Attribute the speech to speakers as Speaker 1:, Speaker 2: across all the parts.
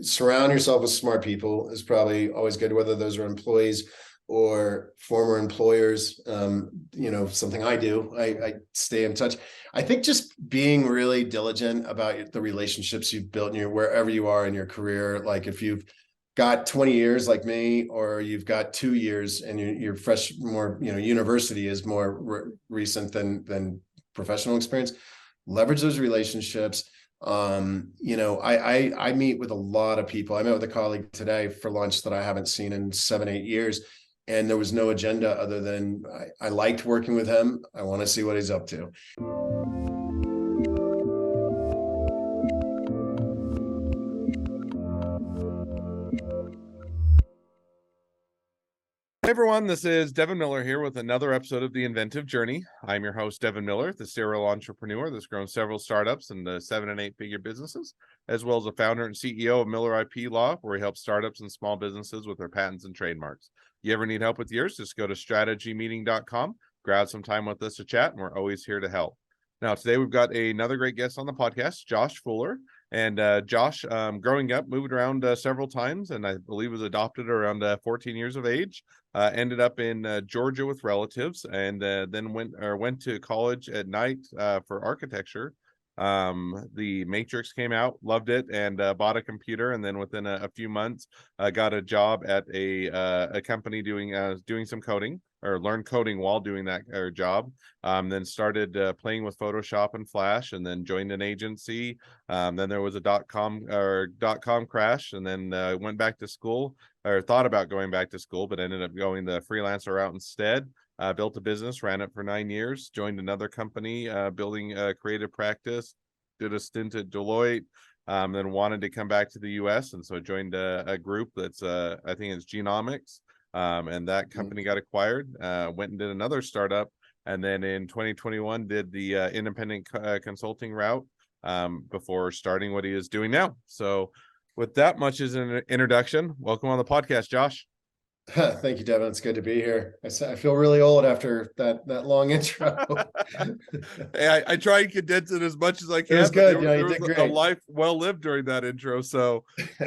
Speaker 1: Surround yourself with smart people is probably always good, whether those are employees or former employers. Something I do, I stay in touch. I think just being really diligent about the relationships you've built in wherever you are in your career. Like if you've got 20 years like me, or you've got 2 years and you're fresh, more, university is more recent than professional experience. Leverage those relationships. I meet with a lot of people. I met with a colleague today for lunch that I haven't seen in 7-8 years, and there was no agenda other than I liked working with him. I want to see what he's up to.
Speaker 2: Hey everyone, this is Devin Miller here with another episode of The Inventive Journey. I'm your host, Devin Miller, the serial entrepreneur that's grown several startups into 7- and 8-figure businesses, as well as a founder and CEO of Miller IP Law, where he helps startups and small businesses with their patents and trademarks. You ever need help with yours, just go to strategymeeting.com, grab some time with us to chat, and we're always here to help. Now, today we've got another great guest on the podcast, Josh Fuller. And Josh, growing up, moved around several times, and I believe was adopted around 14 years of age. Ended up in Georgia with relatives, and then went to college at night for architecture. The Matrix came out, loved it, and bought a computer. And then within a few months, got a job at a company doing some coding, or learned coding while doing that job. Then started playing with Photoshop and Flash, and then joined an agency. Then there was a dot-com crash, and then went back to school, or thought about going back to school, but ended up going the freelancer route instead. Built a business, ran it for 9 years, joined another company building a creative practice, did a stint at Deloitte, then wanted to come back to the US. And so joined a group that's, I think it's Genomics, and that company got acquired, went and did another startup. And then in 2021, did the independent consulting route before starting what he is doing now. So with that much as an introduction, welcome on the podcast, Josh.
Speaker 1: Thank you, Devin. It's good to be here. I feel really old after that long intro.
Speaker 2: Hey, I try and condense it as much as I can.
Speaker 1: It was good.
Speaker 2: There
Speaker 1: you
Speaker 2: was
Speaker 1: did great.
Speaker 2: a life well lived during that intro. So,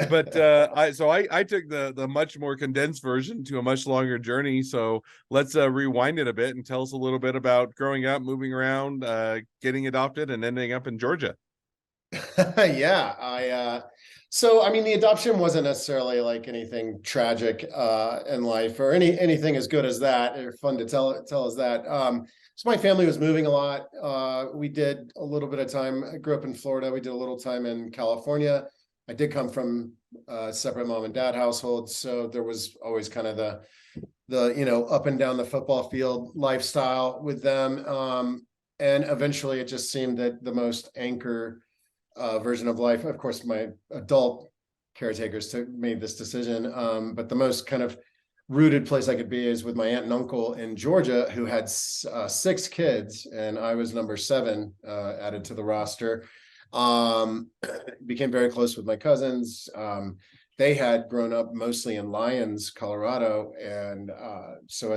Speaker 2: but I took the much more condensed version to a much longer journey. So let's rewind it a bit and tell us a little bit about growing up, moving around, getting adopted, and ending up in Georgia.
Speaker 1: Yeah, so I mean, the adoption wasn't necessarily like anything tragic in life, or anything as good as that, or fun to tell us that. So my family was moving a lot. We did a little bit of time. I grew up in Florida. We did a little time in California. I did come from a separate mom and dad household, so there was always kind of the up and down the football field lifestyle with them. And eventually, it just seemed that the most anchor version of life. Of course, my adult caretakers made this decision, but the most kind of rooted place I could be is with my aunt and uncle in Georgia, who had 6 kids, and I was number 7 added to the roster. Became very close with my cousins. They had grown up mostly in Lyons, Colorado, and so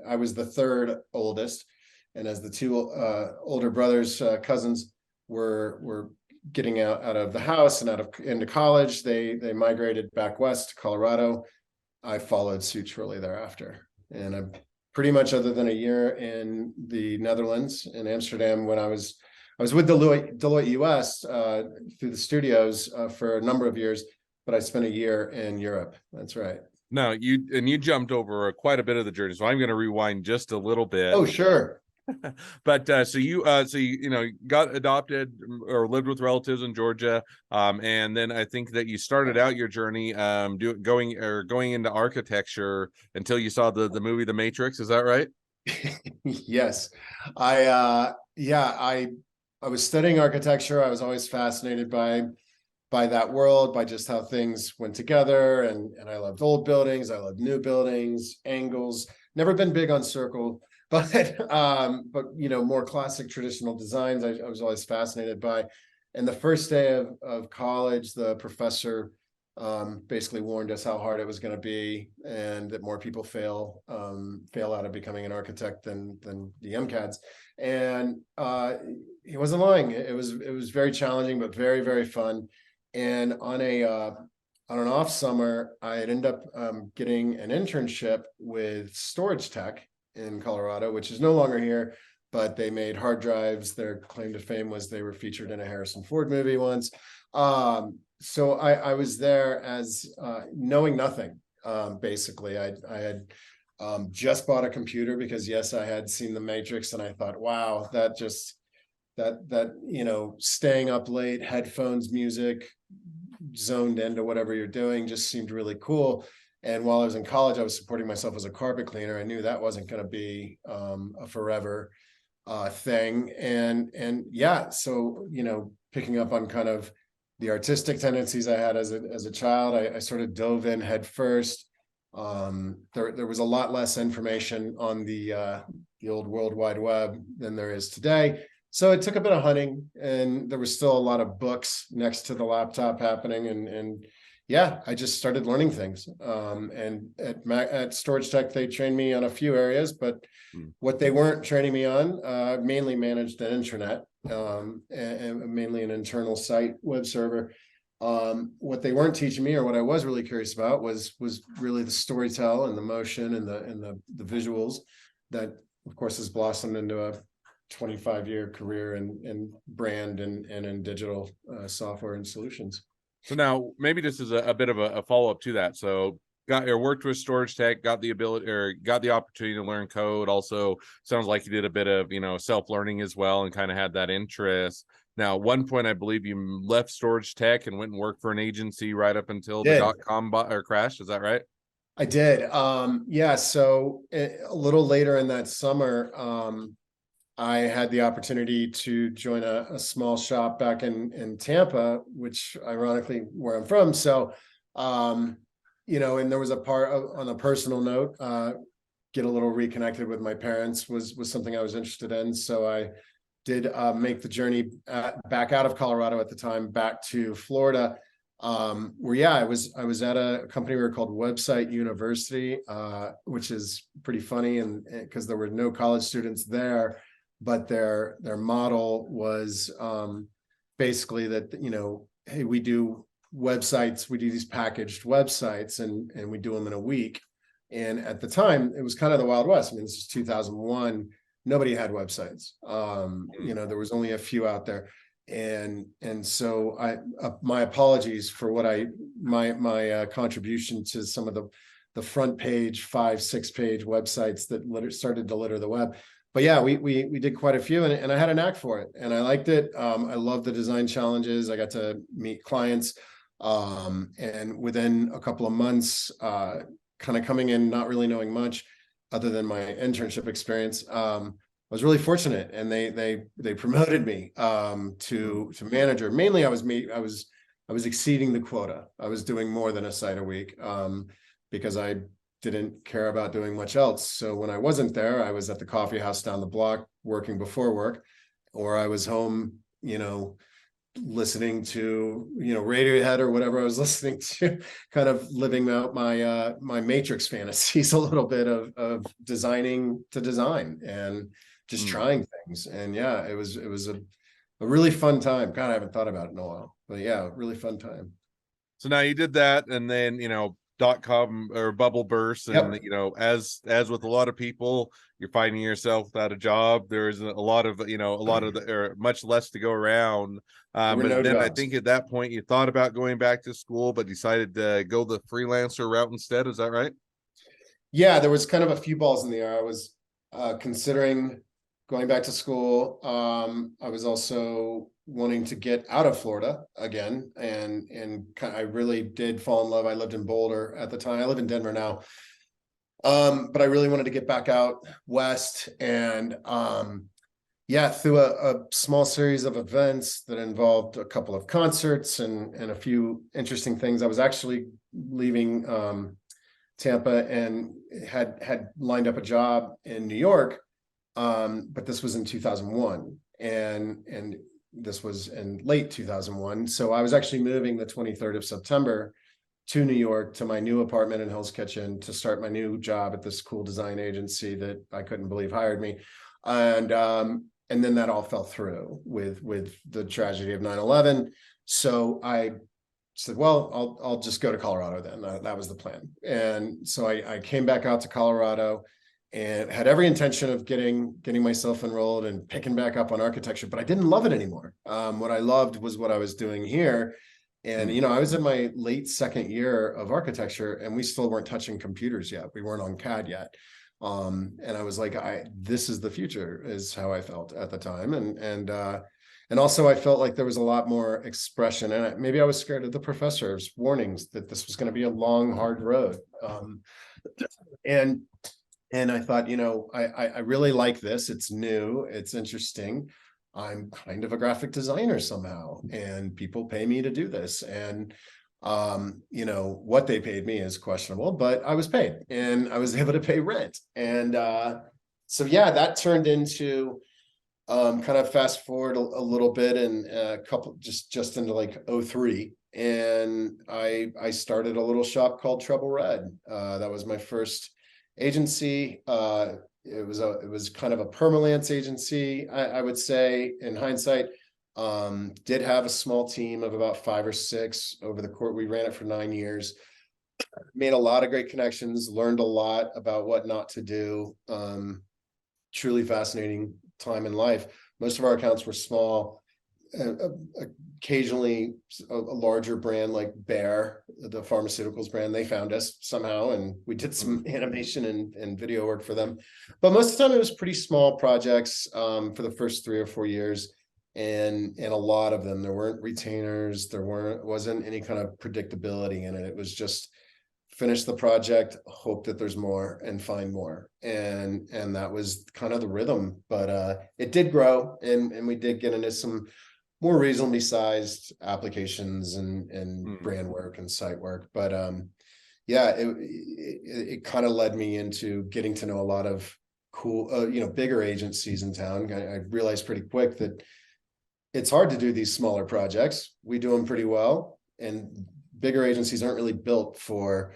Speaker 1: I was the third oldest, and as the 2 older brothers, cousins were getting out of the house and into college, they migrated back west to Colorado. I followed suit shortly thereafter, and I'm pretty much, other than a year in the Netherlands, in Amsterdam, when I was with Deloitte US through the studios for a number of years, but I spent a year in Europe. That's right.
Speaker 2: Now you jumped over quite a bit of the journey, so I'm going to rewind just a little bit.
Speaker 1: Oh, sure.
Speaker 2: But so you got adopted or lived with relatives in Georgia, and then I think that you started out your journey going into architecture until you saw the movie The Matrix. Is that right?
Speaker 1: Yes. I was studying architecture. I was always fascinated by that world, by just how things went together, and I loved old buildings, I loved new buildings, angles. Never been big on circle, but more classic traditional designs I was always fascinated by. And the first day of college, the professor basically warned us how hard it was going to be, and that more people fail out of becoming an architect than the MCATs. And he wasn't lying. It was very challenging, but very, very fun. And on an off summer, I'd end up getting an internship with Storage Tech in Colorado, which is no longer here, but they made hard drives. Their claim to fame was they were featured in a Harrison Ford movie once. So I was there as knowing nothing. Basically, I had just bought a computer because yes, I had seen The Matrix, and I thought, wow, that staying up late, headphones, music, zoned into whatever you're doing just seemed really cool. And while I was in college, I was supporting myself as a carpet cleaner. I knew that wasn't going to be a forever thing. And yeah, so picking up on kind of the artistic tendencies I had as a child, I sort of dove in head first. There was a lot less information on the old World Wide Web than there is today. So it took a bit of hunting, and there was still a lot of books next to the laptop happening. And yeah, I just started learning things. And at Storage Tech, they trained me on a few areas, but what they weren't training me on, mainly managed an intranet, and mainly an internal site web server. What they weren't teaching me, or what I was really curious about, was really the storytelling and the motion and the visuals that, of course, has blossomed into a 25-year career in brand and in digital software and solutions.
Speaker 2: So now maybe this is a bit of a follow-up to that. So worked with Storage Tech, got the ability or got the opportunity to learn code. Also sounds like you did a bit of self-learning as well, and kind of had that interest. Now, at one point, I believe you left Storage Tech and went and worked for an agency right up until the .com crash. Is that right?
Speaker 1: I did. Yeah. So a little later in that summer, I had the opportunity to join a small shop back in Tampa, which ironically where I'm from. So, and there was a part on a personal note, get a little reconnected with my parents was something I was interested in. So I did make the journey back out of Colorado at the time, back to Florida, where, yeah, I was at a company we were called Website University, which is pretty funny, and because there were no college students there. But their model was basically that, hey, we do websites, we do these packaged websites, and we do them in a week. And at the time, it was kind of the Wild West. I mean, this is 2001. Nobody had websites. There was only a few out there. And so my apologies for what my contribution to some of the front page, 5-6 page websites that started to litter the web. But yeah, we did quite a few, and I had a knack for it, and I liked it. I loved the design challenges. I got to meet clients, and within a couple of months, kind of coming in, not really knowing much other than my internship experience, I was really fortunate, and they promoted me to manager. Mainly, I was exceeding the quota. I was doing more than a site a week because I didn't care about doing much else. So when I wasn't there, I was at the coffee house down the block working before work, or I was home, listening to, Radiohead or whatever I was listening to, kind of living out my Matrix fantasies a little bit of designing to design and just trying things. And yeah, it was a really fun time. God, I haven't thought about it in a while, but yeah, really fun time.
Speaker 2: So now you did that, and then, .com or bubble burst, and
Speaker 1: Yep.
Speaker 2: as with a lot of people, you're finding yourself without a job. There's a lot of or much less to go around. But
Speaker 1: No
Speaker 2: then I
Speaker 1: jobs.
Speaker 2: think at that point you thought about going back to school, but decided to go the freelancer route instead. Is that right?
Speaker 1: Yeah, there was kind of a few balls in the air. I was considering going back to school. I was also wanting to get out of Florida again, and I really did fall in love. I lived in Boulder at the time. I live in Denver now, but I really wanted to get back out west, and yeah, through a small series of events that involved a couple of concerts and a few interesting things. I was actually leaving Tampa and had lined up a job in New York, but this was in 2001, and this was in late 2001. So I was actually moving the 23rd of September to New York, to my new apartment in Hell's Kitchen, to start my new job at this cool design agency that I couldn't believe hired me. And then that all fell through with the tragedy of 9/11. So I said, well, I'll just go to Colorado then. That was the plan. And so I came back out to Colorado and had every intention of getting myself enrolled and picking back up on architecture, but I didn't love it anymore. What I loved was what I was doing here. And, I was in my late second year of architecture and we still weren't touching computers yet. We weren't on CAD yet. And I was like, this is the future, is how I felt at the time. And also I felt like there was a lot more expression, and maybe I was scared of the professor's warnings that this was going to be a long, hard road. And I thought, I really like this. It's new. It's interesting. I'm kind of a graphic designer somehow, and people pay me to do this. And, what they paid me is questionable, but I was paid and I was able to pay rent. And so, yeah, that turned into kind of fast forward a little bit and a couple just into like 03. And I started a little shop called Treble Red. That was my first agency. It was kind of a permalance agency, I would say, in hindsight. Did have a small team of about 5 or 6 over the course. We ran it for 9 years, made a lot of great connections, learned a lot about what not to do. Truly fascinating time in life. Most of our accounts were small. Occasionally a larger brand like Bayer, the pharmaceuticals brand, they found us somehow and we did some animation and video work for them. But most of the time it was pretty small projects for the first 3 or 4 years. And a lot of them, there weren't retainers, wasn't any kind of predictability in it. It was just finish the project, hope that there's more, and find more. And that was kind of the rhythm. But it did grow, and we did get into some more reasonably sized applications and brand work and site work. But yeah, it kind of led me into getting to know a lot of cool, bigger agencies in town. I realized pretty quick that it's hard to do these smaller projects. We do them pretty well, and bigger agencies aren't really built for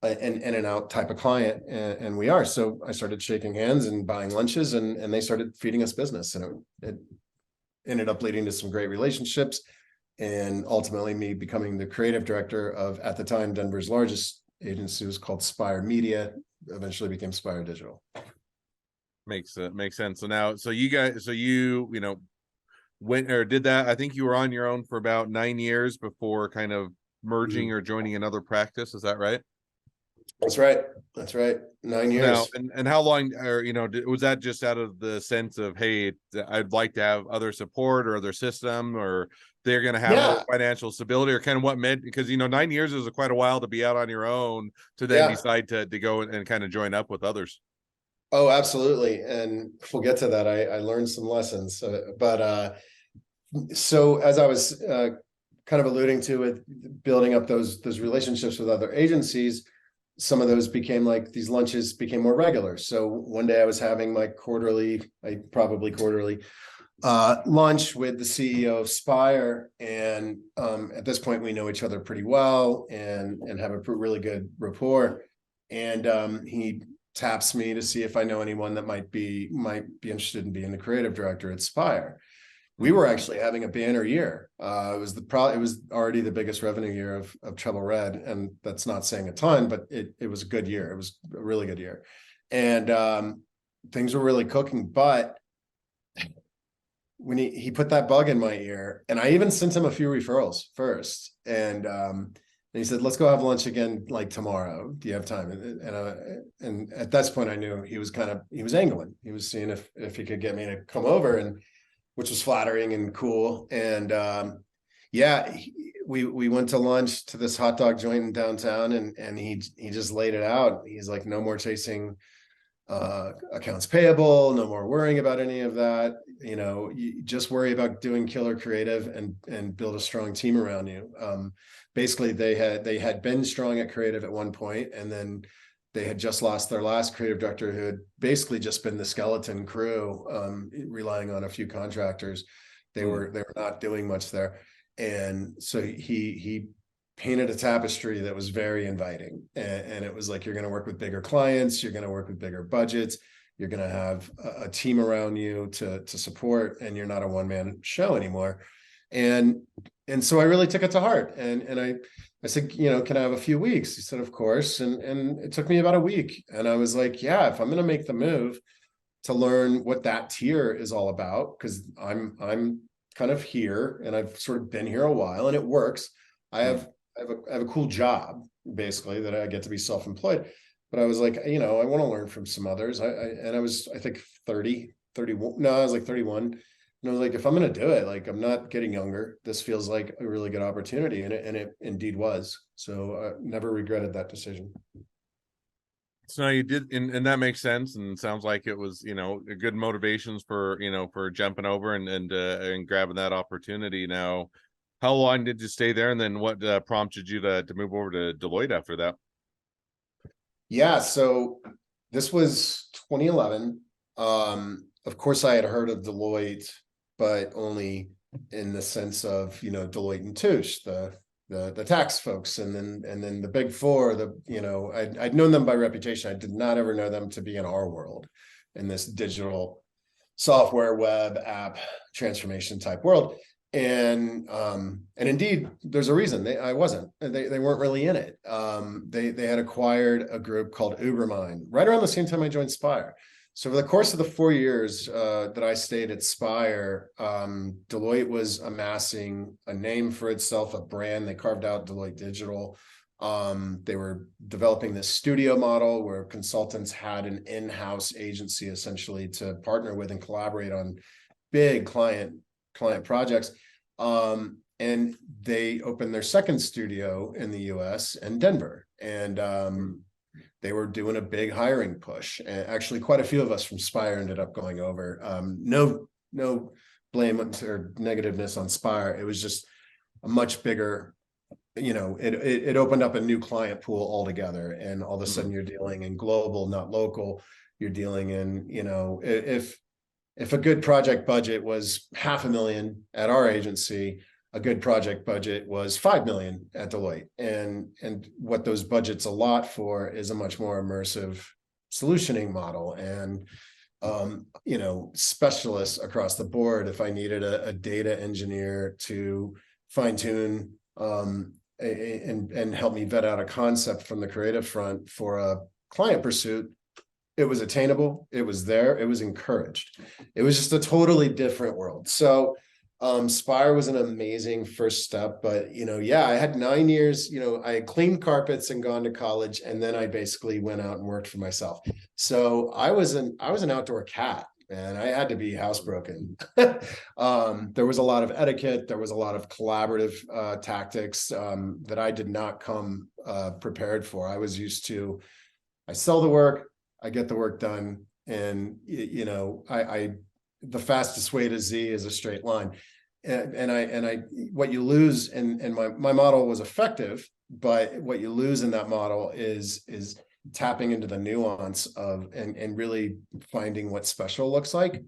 Speaker 1: an in and out type of client, and we are. So I started shaking hands and buying lunches, and they started feeding us business, and it ended up leading to some great relationships, and ultimately me becoming the creative director of, at the time, Denver's largest agency. Was called Spire Media, eventually became Spire Digital.
Speaker 2: Makes sense. So you went or did that. I think you were on your own for about 9 years before kind of merging or joining another practice. Is that right?
Speaker 1: That's right. 9 years.
Speaker 2: Now, and how long, or was that just out of the sense of, hey, I'd like to have other support or other system, or they're going to have more financial stability, or kind of what meant, because 9 years is quite a while to be out on your own to then decide to go and kind of join up with others.
Speaker 1: Oh, absolutely. And we'll get to that. I learned some lessons, but so as I was kind of alluding to, with building up those relationships with other agencies, some of those became like, these lunches became more regular. So one day I was having my quarterly lunch with the CEO of Spire, and at this point we know each other pretty well and have a really good rapport. And he taps me to see if I know anyone that might be interested in being the creative director at Spire. We were actually having a banner year. It was already the biggest revenue year of Treble Red, and that's not saying a ton, but it was a good year. It was a really good year, and things were really cooking. But when he put that bug in my ear, and I even sent him a few referrals first, and he said, "Let's go have lunch again, like tomorrow. Do you have time?" And at this point, I knew he was angling. He was seeing if he could get me to come over, and which was flattering and cool. And we went to lunch to this hot dog joint in downtown, and he just laid it out. He's like, no more chasing accounts payable, no more worrying about any of that. You just worry about doing killer creative and build a strong team around you. Basically they had been strong at creative at one point, and then they had just lost their last creative director, who had basically just been the skeleton crew, relying on a few contractors. They were not doing much there. And so he painted a tapestry that was very inviting. And it was like, you're going to work with bigger clients, you're going to work with bigger budgets, you're going to have a team around you to support, and you're not a one-man show anymore. And so I really took it to heart. And I said, can I have a few weeks? He said, of course. And it took me about a week. And I was like, yeah, if I'm going to make the move to learn what that tier is all about, because I'm kind of here and I've sort of been here a while and it works. I have a cool job basically that I get to be self-employed. But I was like, I want to learn from some others. I was, I think 30, 31. No, I was like 31. And I was like, if I'm going to do it, like, I'm not getting younger. This feels like a really good opportunity. And it indeed was. So I never regretted that decision.
Speaker 2: So now you did, and that makes sense, and sounds like it was, a good motivations for, for jumping over and grabbing that opportunity. Now, how long did you stay there, and then what prompted you to move over to Deloitte after that?
Speaker 1: Yeah, so this was 2011. Of course, I had heard of Deloitte, but only in the sense of, Deloitte and Touche, the tax folks, and then the Big Four. I'd known them by reputation. I did not ever know them to be in our world, in this digital software, web app transformation type world. And indeed, there's a reason they weren't really in it. They had acquired a group called Ubermind right around the same time I joined Spire. So over the course of the 4 years that I stayed at Spire, Deloitte was amassing a name for itself, a brand. They carved out Deloitte Digital. They were developing this studio model where consultants had an in-house agency essentially to partner with and collaborate on big client projects. And they opened their second studio in the US in Denver. And they were doing a big hiring push. And actually, quite a few of us from Spire ended up going over. No blame or negativeness on Spire. It was just a much bigger, it opened up a new client pool altogether. And all of a sudden you're dealing in global, not local. You're dealing in, if a good project budget was $500,000 at our agency, a good project budget was $5 million at Deloitte. And what those budgets allot for is a much more immersive solutioning model. And specialists across the board. If I needed a data engineer to fine tune and help me vet out a concept from the creative front for a client pursuit, it was attainable, it was there, it was encouraged. It was just a totally different world. So Spire was an amazing first step, but I had 9 years, I had cleaned carpets and gone to college, and then I basically went out and worked for myself. So I was an outdoor cat, and I had to be housebroken. There was a lot of etiquette, there was a lot of collaborative tactics that I did not come prepared for. I was used to, I sell the work, I get the work done, and the fastest way to Z is a straight line. And what you lose, and my model was effective, but what you lose in that model is tapping into the nuance of and really finding what special looks like.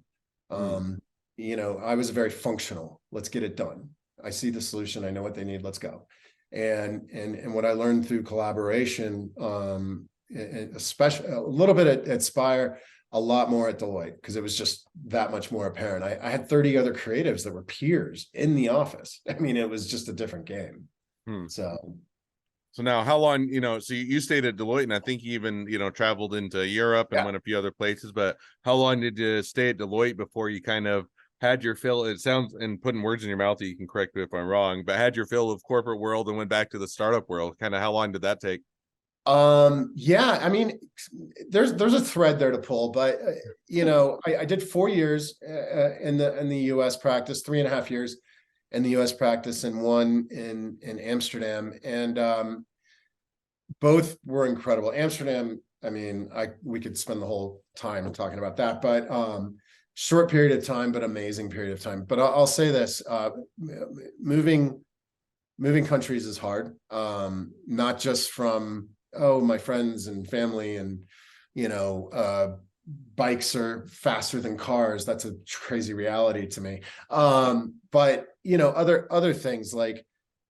Speaker 1: I was very functional. Let's get it done. I see the solution. I know what they need. Let's go. And what I learned through collaboration, especially a little bit at Spire, a lot more at Deloitte, because it was just that much more apparent. I had 30 other creatives that were peers in the office. I mean, it was just a different game.
Speaker 2: So now how long, so you stayed at Deloitte, and I think you even, traveled into Europe and went a few other places, but how long did you stay at Deloitte before you kind of had your fill? It sounds, and putting words in your mouth, you can correct me if I'm wrong, but had your fill of corporate world and went back to the startup world. Kind of how long did that take?
Speaker 1: Yeah, I mean, there's a thread there to pull, but I did 4 years in the US practice, 3.5 years in the US practice, and 1 in Amsterdam. And both were incredible. Amsterdam, I mean, we could spend the whole time talking about that, but short period of time, but amazing period of time. But I'll say this, moving countries is hard, not just from my friends and family, and bikes are faster than cars. That's a crazy reality to me. But other things like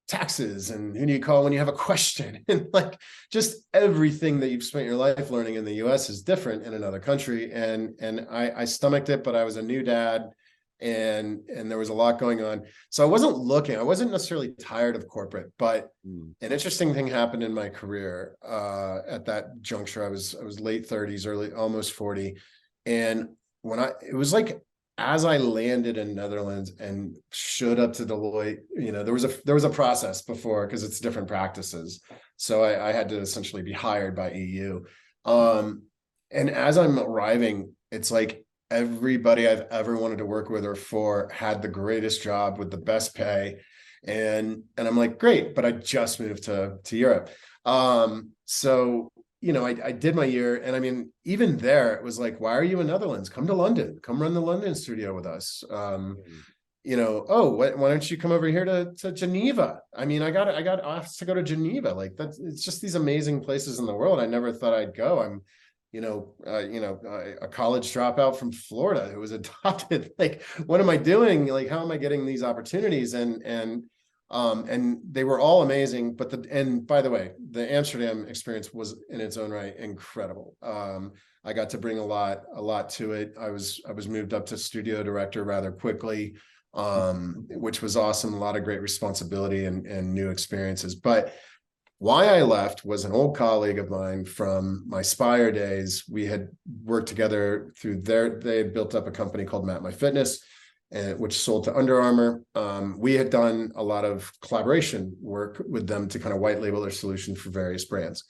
Speaker 1: taxes, and who do you call when you have a question, and like just everything that you've spent your life learning in the US is different in another country. And I stomached it, but I was a new dad. and there was a lot going on. So I wasn't looking, I wasn't necessarily tired of corporate, but an interesting thing happened in my career at that juncture. I was late 30s, early almost 40. And it was like as I landed in Netherlands and showed up to Deloitte, there was a process before because it's different practices. So I had to essentially be hired by EU. And as I'm arriving, it's like everybody I've ever wanted to work with or for had the greatest job with the best pay. And I'm like, great, but I just moved to Europe. So I did my year, and I mean, even there, it was like, why are you in Netherlands? Come to London, come run the London studio with us. Oh, why don't you come over here to Geneva? I mean, I got asked to go to Geneva. Like it's just these amazing places in the world. I never thought I'd go. I'm, a college dropout from Florida who was adopted. Like, what am I doing? Like, how am I getting these opportunities? And they were all amazing. And by the way, the Amsterdam experience was in its own right incredible. I got to bring a lot to it. I was moved up to studio director rather quickly, which was awesome. A lot of great responsibility and new experiences. But why I left was an old colleague of mine from my Spire days. We had worked together they had built up a company called Map My Fitness, which sold to Under Armour. We had done a lot of collaboration work with them to kind of white label their solution for various brands.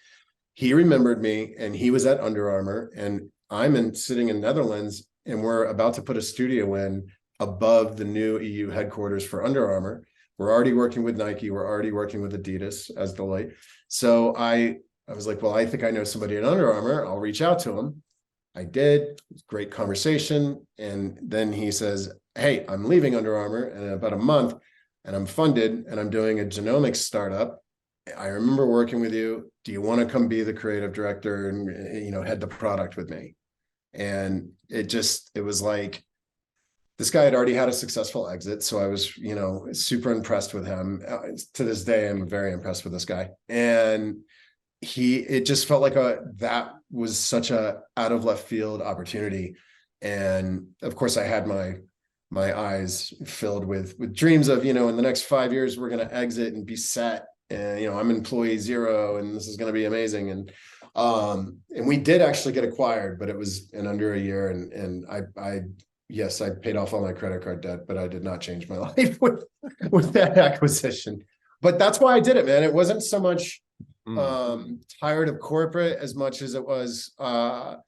Speaker 1: He remembered me, and he was at Under Armour, and I'm sitting in Netherlands, and we're about to put a studio in above the new EU headquarters for Under Armour. We're already working with Nike. We're already working with Adidas as Deloitte. So I was like, well, I think I know somebody at Under Armour. I'll reach out to him. I did. It was a great conversation. And then he says, hey, I'm leaving Under Armour in about a month, and I'm funded, and I'm doing a genomics startup. I remember working with you. Do you want to come be the creative director and, head the product with me? And it was like, this guy had already had a successful exit. So I was, super impressed with him. To this day, I'm very impressed with this guy. And it just felt like that was such a out of left field opportunity. And of course I had my eyes filled with dreams of, in the next 5 years, we're going to exit and be set. And, I'm employee 0, and this is going to be amazing. And we did actually get acquired, but it was in under a year. And yes, I paid off all my credit card debt, but I did not change my life with that acquisition. But that's why I did it, man. It wasn't so much tired of corporate as much as it was, wow,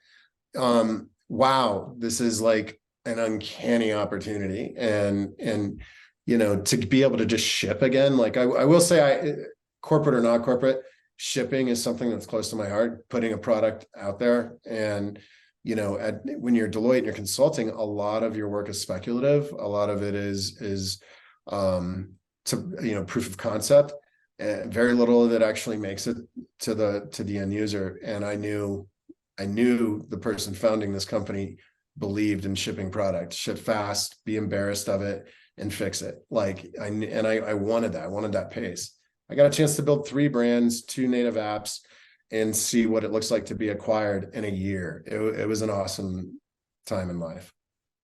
Speaker 1: this is like an uncanny opportunity. And to be able to just ship again, like I will say, corporate or not corporate, shipping is something that's close to my heart, putting a product out there. And when you're Deloitte and you're consulting, a lot of your work is speculative. A lot of it is proof of concept. Very little of it actually makes it to the end user. And I knew the person founding this company believed in shipping product, ship fast, be embarrassed of it, and fix it. Like I wanted that. I wanted that pace. I got a chance to build 3 brands, 2 native apps, and see what it looks like to be acquired in a year. It was an awesome time in life.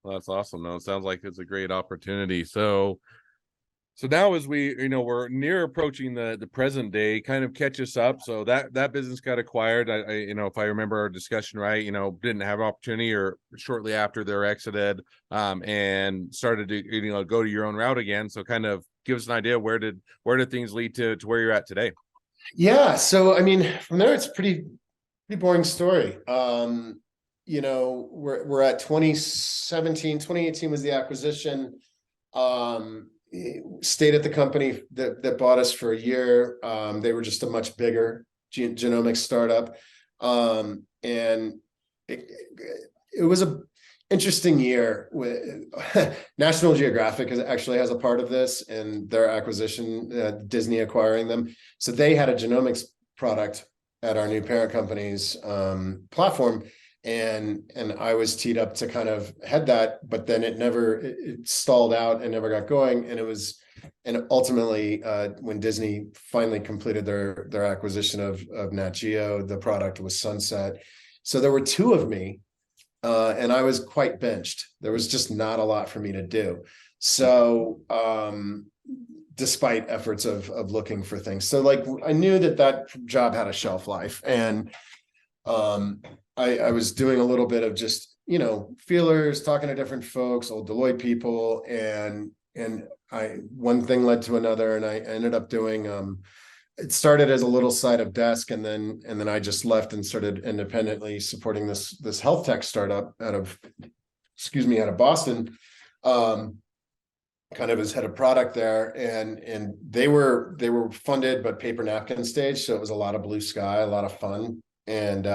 Speaker 2: Well, that's awesome. No, it sounds like it's a great opportunity. So now as we're near approaching the present day, kind of catch us up. So that business got acquired. I if I remember our discussion right, didn't have an opportunity, or shortly after they're exited, and started to, go to your own route again. So kind of give us an idea, where did things lead to where you're at today?
Speaker 1: Yeah. So, I mean, from there, it's a pretty boring story. We're at 2017, 2018 was the acquisition. Stayed at the company that bought us for a year. They were just a much bigger genomics startup. And it was a interesting year. With National Geographic actually has a part of this in their acquisition, Disney acquiring them. So they had a genomics product at our new parent company's platform, and I was teed up to kind of head that, but then it stalled out and never got going. And ultimately, when Disney finally completed their acquisition of Nat Geo, the product was sunset. So there were 2 of me and I was quite benched. There was just not a lot for me to do. So, despite efforts of looking for things. So like I knew that job had a shelf life, and I was doing a little bit of just, feelers, talking to different folks, old Deloitte people, and one thing led to another, and I ended up doing it started as a little side of desk, and then I just left and started independently supporting this health tech startup out of Boston, kind of as head of product there, and they were funded but paper napkin stage, so it was a lot of blue sky, a lot of fun, and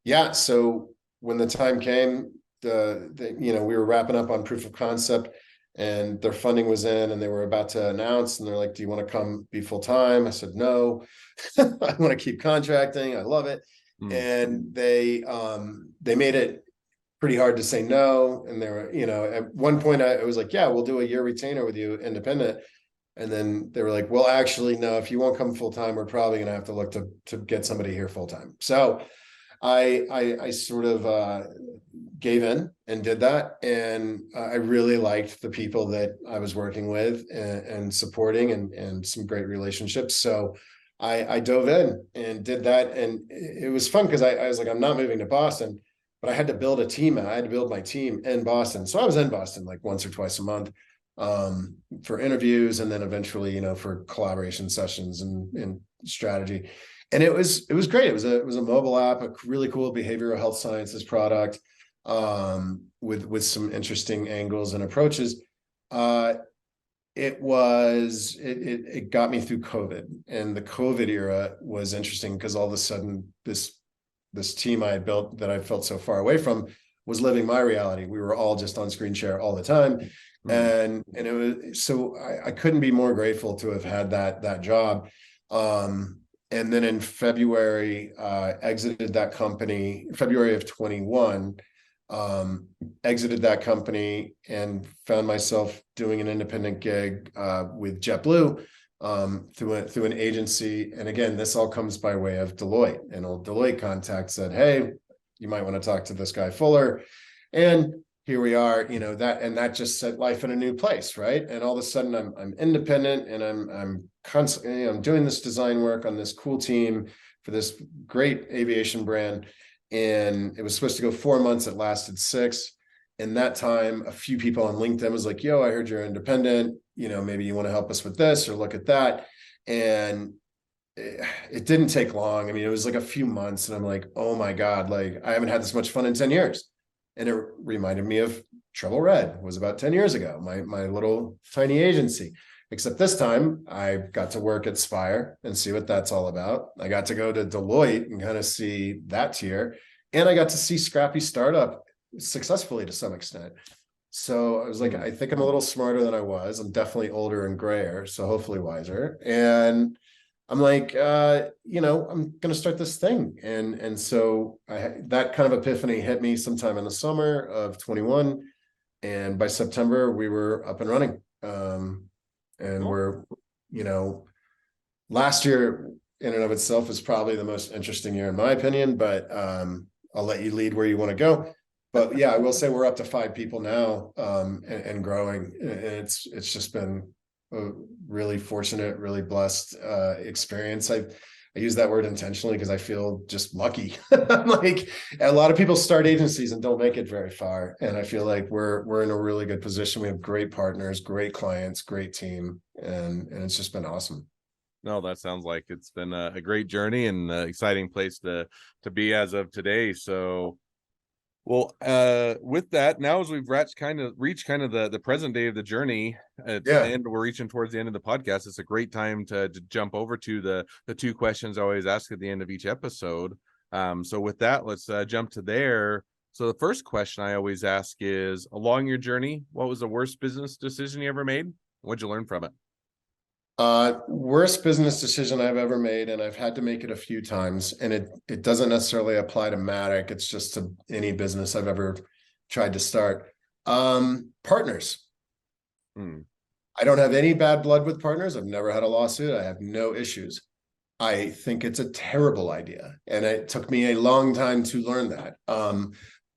Speaker 1: yeah. So when the time came, we were wrapping up on proof of concept, and their funding was in, and they were about to announce, and they're like, "Do you want to come be full time?" I said, "No, I want to keep contracting. I love it." And they made it pretty hard to say no. And they were, at one point I was like, "Yeah, we'll do a year retainer with you, independent." And then they were like, "Well, actually, no, if you won't come full time, we're probably going to have to look to get somebody here full time." So I sort of gave in and did that. And I really liked the people that I was working with and supporting, and some great relationships. So I dove in and did that. And it was fun because I was like, I'm not moving to Boston, but I had to build a team. I had to build my team in Boston. So I was in Boston like once or twice a month for interviews, and then eventually, for collaboration sessions and strategy. And it was great. It was a mobile app, a really cool behavioral health sciences product, with some interesting angles and approaches. It got me through COVID, and the COVID era was interesting because all of a sudden this team I had built that I felt so far away from was living my reality. We were all just on screen share all the time. And it was, so I couldn't be more grateful to have had that job. And then in February, exited that company, February of 21, exited that company and found myself doing an independent gig with JetBlue, through an agency. And again, this all comes by way of Deloitte. An old Deloitte contact said, "Hey, you might want to talk to this guy Fuller." And here we are, that just set life in a new place, right? And all of a sudden I'm independent, and I'm constantly, I'm doing this design work on this cool team for this great aviation brand. And it was supposed to go 4 months. It lasted 6. In that time, a few people on LinkedIn was like, "Yo, I heard you're independent. Maybe you want to help us with this or look at that." And it didn't take long. I mean, it was like a few months, and I'm like, "Oh my God, like I haven't had this much fun in 10 years. And it reminded me of Treble Red. It was about 10 years ago, my little tiny agency. Except this time I got to work at Spire and see what that's all about. I got to go to Deloitte and kind of see that tier. And I got to see Scrappy Startup successfully to some extent. So I was like, I think I'm a little smarter than I was. I'm definitely older and grayer, so hopefully wiser. And I'm like, I'm going to start this thing. And so that kind of epiphany hit me sometime in the summer of 21. And by September, we were up and running. And we're, last year in and of itself is probably the most interesting year in my opinion, but I'll let you lead where you want to go. But yeah, I will say we're up to 5 people now, and growing. And it's just been a really fortunate, really blessed experience. I use that word intentionally because I feel just lucky. Like a lot of people start agencies and don't make it very far, and I feel like we're in a really good position. We have great partners, great clients, great team, and it's just been awesome.
Speaker 2: No, that sounds like it's been a great journey and an exciting place to be as of today. So, well, with that, now as we've reached kind of the present day of the journey, and we're reaching towards the end of the podcast, it's a great time to jump over to the 2 questions I always ask at the end of each episode. So with that, let's jump to there. So the first question I always ask is, along your journey, what was the worst business decision you ever made? What'd you learn from it?
Speaker 1: Worst business decision I've ever made, and I've had to make it a few times, and it doesn't necessarily apply to Matic. It's just to any business I've ever tried to start. Partners. I don't have any bad blood with partners. I've never had a lawsuit. I have no issues. I think it's a terrible idea, and it took me a long time to learn that.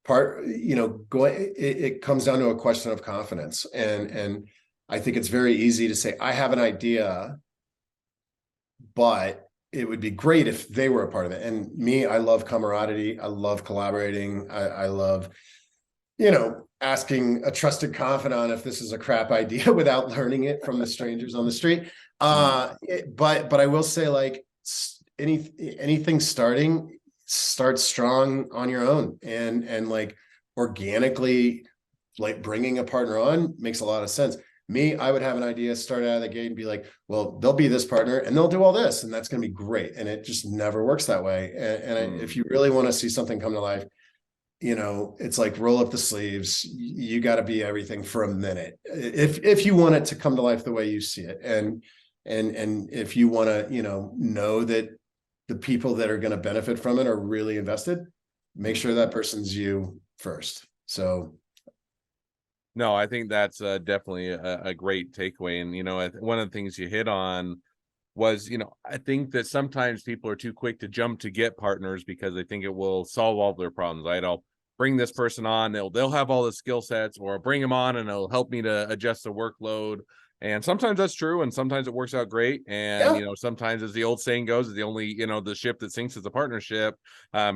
Speaker 1: it comes down to a question of confidence. And I think it's very easy to say, I have an idea, but it would be great if they were a part of it. And me, I love camaraderie. I love collaborating. I love, asking a trusted confidant if this is a crap idea without learning it from the strangers on the street. But I will say, like, anything start strong on your own, and like organically, like bringing a partner on makes a lot of sense. Me, I would have an idea, start out of the gate and be like, well, they'll be this partner and they'll do all this, and that's going to be great. And it just never works that way. If you really want to see something come to life, it's like roll up the sleeves. You got to be everything for a minute if you want it to come to life the way you see it. And if you want to, know that the people that are going to benefit from it are really invested, make sure that person's you first. So.
Speaker 2: No, I think that's definitely a great takeaway. And, one of the things you hit on was, I think that sometimes people are too quick to jump to get partners because they think it will solve all their problems. Right? I'll bring this person on, they'll have all the skill sets, or I'll bring them on and it'll help me to adjust the workload. And sometimes that's true, and sometimes it works out great. And sometimes, as the old saying goes, the only the ship that sinks is a partnership,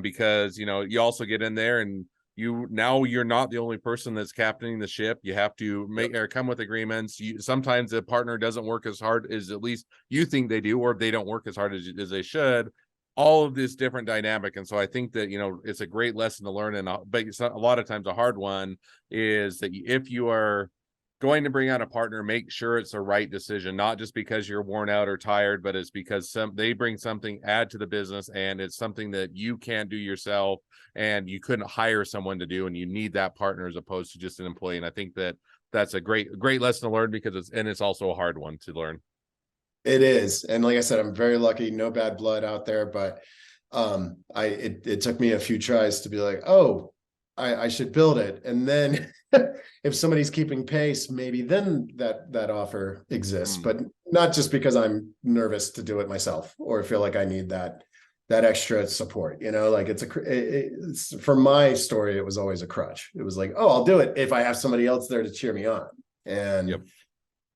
Speaker 2: because you also get in there and you're not the only person that's captaining the ship. You have to make or come with agreements. Sometimes the partner doesn't work as hard as at least you think they do, or they don't work as hard as they should. All of this different dynamic. And so I think that it's a great lesson to learn, but it's a lot of times a hard one, is that if you are going to bring out a partner, make sure it's the right decision, not just because you're worn out or tired, but it's because they bring something, add to the business, and it's something that you can't do yourself and you couldn't hire someone to do, and you need that partner as opposed to just an employee. And I think that that's a great lesson to learn, because it's also a hard one to learn.
Speaker 1: It is. And like I said, I'm very lucky, no bad blood out there, but it took me a few tries to be like, oh, I should build it. And then if somebody's keeping pace, maybe then that offer exists, but not just because I'm nervous to do it myself or feel like I need that extra support. Like it's for my story, it was always a crutch. It was like, oh, I'll do it if I have somebody else there to cheer me on. And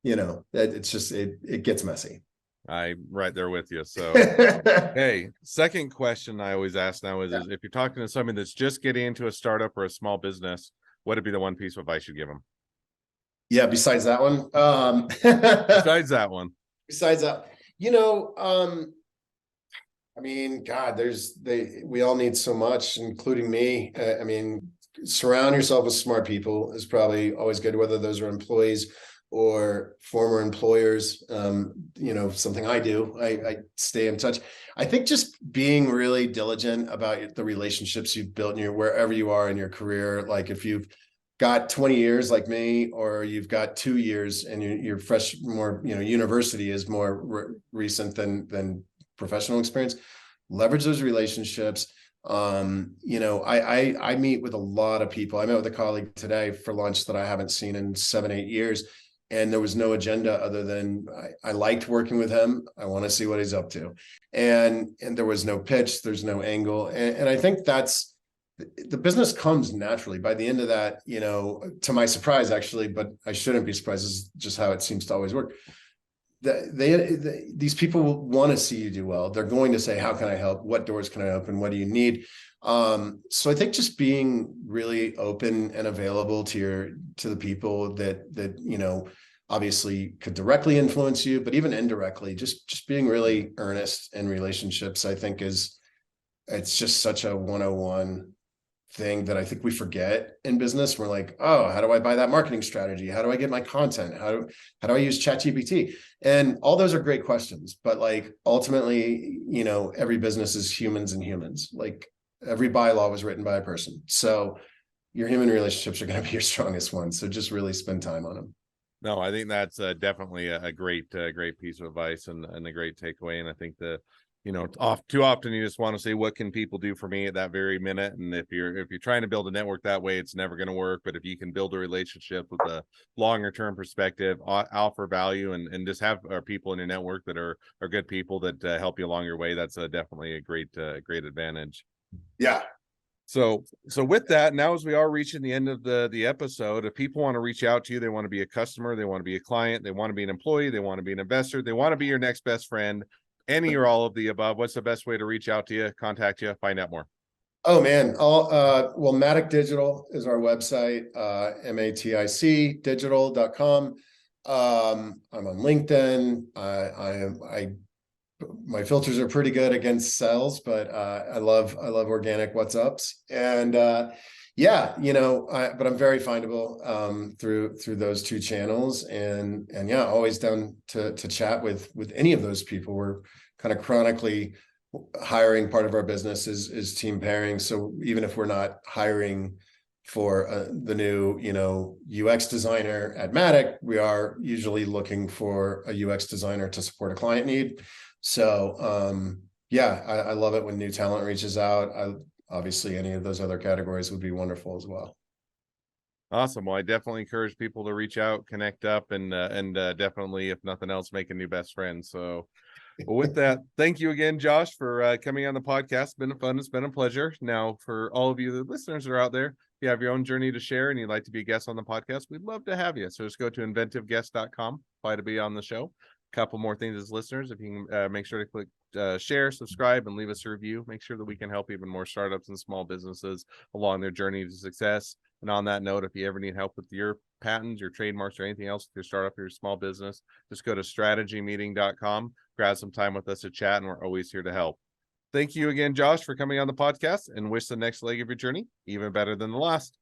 Speaker 1: it's just, it gets messy.
Speaker 2: I'm right there with you. So, hey, second question I always ask now is if you're talking to somebody that's just getting into a startup or a small business, what would be the one piece of advice you give them?
Speaker 1: Yeah. Besides that one,
Speaker 2: besides that,
Speaker 1: I mean, God, we all need so much, including me. I mean, surround yourself with smart people is probably always good, whether those are employees or former employers. Something I do, I stay in touch. I think just being really diligent about the relationships you've built wherever you are in your career. Like if you've got 20 years like me, or you've got 2 years and you're fresh, more, university is more recent than professional experience, leverage those relationships. I meet with a lot of people. I met with a colleague today for lunch that I haven't seen in 7-8 years. And there was no agenda other than I liked working with him. I want to see what he's up to. And there was no pitch, there's no angle. And I think that's, the business comes naturally by the end of that, to my surprise, actually, but I shouldn't be surprised. This is just how it seems to always work. These people want to see you do well. They're going to say, how can I help? What doors can I open? What do you need? So I think just being really open and available to the people that obviously could directly influence you, but even indirectly, just being really earnest in relationships, I think it's just such a 101 thing that I think we forget in business. We're like, oh, how do I buy that marketing strategy? How do I get my content? How do I use ChatGPT? And all those are great questions, but like ultimately, every business is humans and humans. Like every bylaw was written by a person. So your human relationships are going to be your strongest ones. So just really spend time on them.
Speaker 2: No, I think that's definitely a great piece of advice and a great takeaway. And I think too often you just want to say, what can people do for me at that very minute? And if you're trying to build a network that way, it's never going to work. But if you can build a relationship with a longer term perspective, offer value, and just have people in your network that are good people that help you along your way, that's definitely a great advantage.
Speaker 1: Yeah.
Speaker 2: So with that, now as we are reaching the end of the episode, if people want to reach out to you, they want to be a customer, they want to be a client, they want to be an employee, they want to be an investor, they want to be your next best friend, any or all of the above, what's the best way to reach out to you, contact you, find out more?
Speaker 1: Oh man, well, Matic Digital is our website, MATIC digital.com. I'm on LinkedIn. My filters are pretty good against sales, but I love organic what's ups. And yeah, but I'm very findable through those two channels. And yeah, always down to chat with any of those people. We're kind of chronically hiring. Part of our business is team pairing. So even if we're not hiring for the new, UX designer at Matic, we are usually looking for a UX designer to support a client need. So yeah, I love it when new talent reaches out. Obviously any of those other categories would be wonderful as well.
Speaker 2: Awesome. Well, I definitely encourage people to reach out, connect up, and definitely, if nothing else, make a new best friend. So well, with that, thank you again, Josh, for coming on the podcast. It's been fun. It's been a pleasure. Now, for all of you, the listeners that are out there, if you have your own journey to share and you'd like to be a guest on the podcast, we'd love to have you. So just go to inventiveguest.com, apply to be on the show. A couple more things as listeners. If you can make sure to click share, subscribe, and leave us a review, make sure that we can help even more startups and small businesses along their journey to success. And on that note, if you ever need help with your patents, your trademarks, or anything else with your startup or your small business, just go to strategymeeting.com, grab some time with us to chat, and we're always here to help. Thank you again, Josh, for coming on the podcast, and wish the next leg of your journey even better than the last.